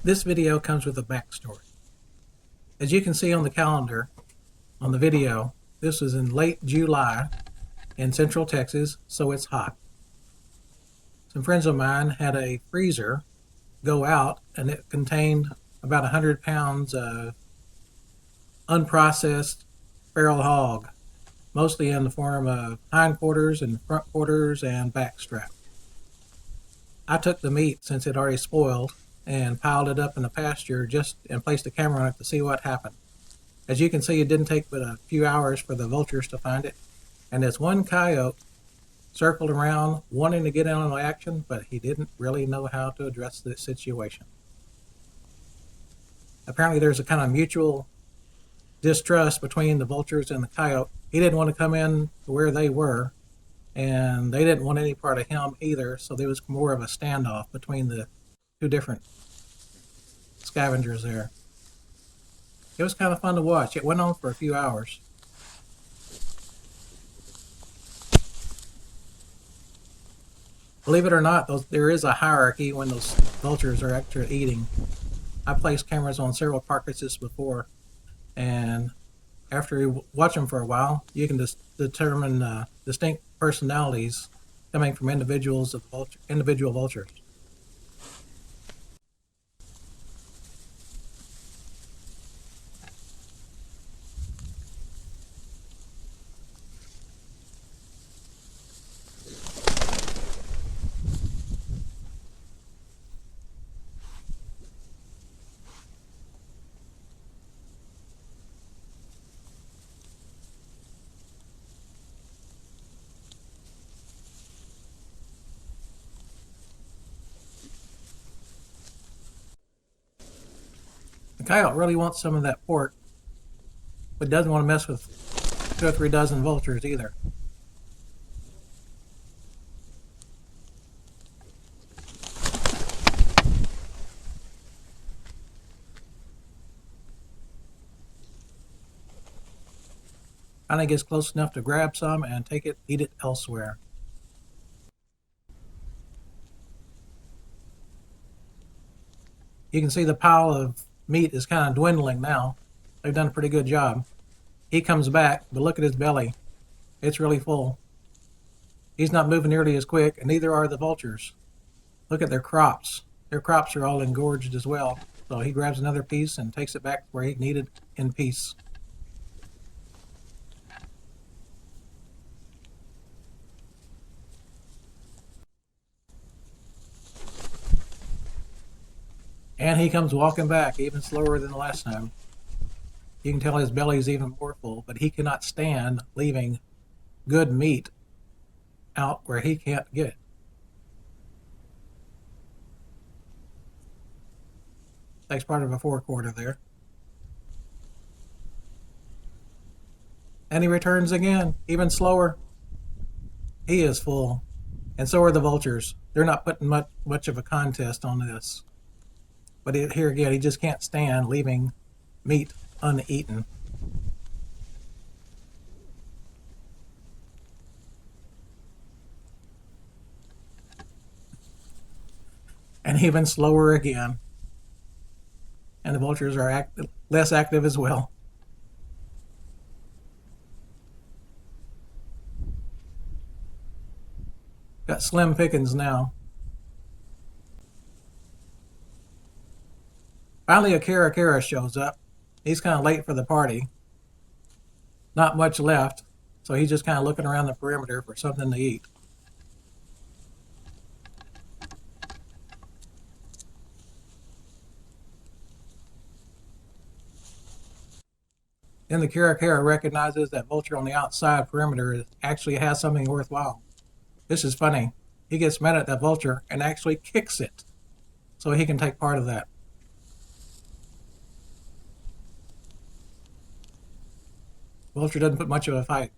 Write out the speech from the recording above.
This video comes with a backstory. As you can see on the calendar, on the video, this was in late July in Central Texas, so it's hot. Some friends of mine had a freezer go out, and it contained about 100 pounds of unprocessed feral hog, mostly in the form of hindquarters and front quarters and back strap. I took the meat, since it already spoiled, and piled it up in the pasture and placed a camera on it to see what happened. As you can see, it didn't take but a few hours for the vultures to find it, and this one coyote circled around wanting to get in on the action, but he didn't really know how to address the situation. Apparently there's a kind of mutual distrust between the vultures and the coyote. He didn't want to come in to where they were, and they didn't want any part of him either, so there was more of a standoff between the two different scavengers there. It was kind of fun to watch. It went on for a few hours. Believe it or not, there is a hierarchy when those vultures are actually eating. I placed cameras on several carcasses before, and after you watch them for a while, you can just determine distinct personalities coming from individual vultures. The coyote really wants some of that pork, but doesn't want to mess with 2 or 3 dozen vultures either. Finally gets close enough to grab some and eat it elsewhere. You can see the pile of meat is kind of dwindling now. They've done a pretty good job. He comes back, but look at his belly. It's really full. He's not moving nearly as quick, and neither are the vultures. Look at their crops. Their crops are all engorged as well. So he grabs another piece and takes it back where he needed in peace. And he comes walking back, even slower than the last time. You can tell his belly is even more full, but he cannot stand leaving good meat out where he can't get it. Takes part of a forequarter there. And he returns again, even slower. He is full. And so are the vultures. They're not putting much of a contest on this. But here again, he just can't stand leaving meat uneaten. And even slower again. And the vultures are less active as well. Got slim pickings now. Finally, a Kara shows up. He's kind of late for the party. Not much left, so he's just kind of looking around the perimeter for something to eat. Then the Kara recognizes that vulture on the outside perimeter actually has something worthwhile. This is funny. He gets mad at that vulture and actually kicks it so he can take part of that. Vulture doesn't put much of a fight.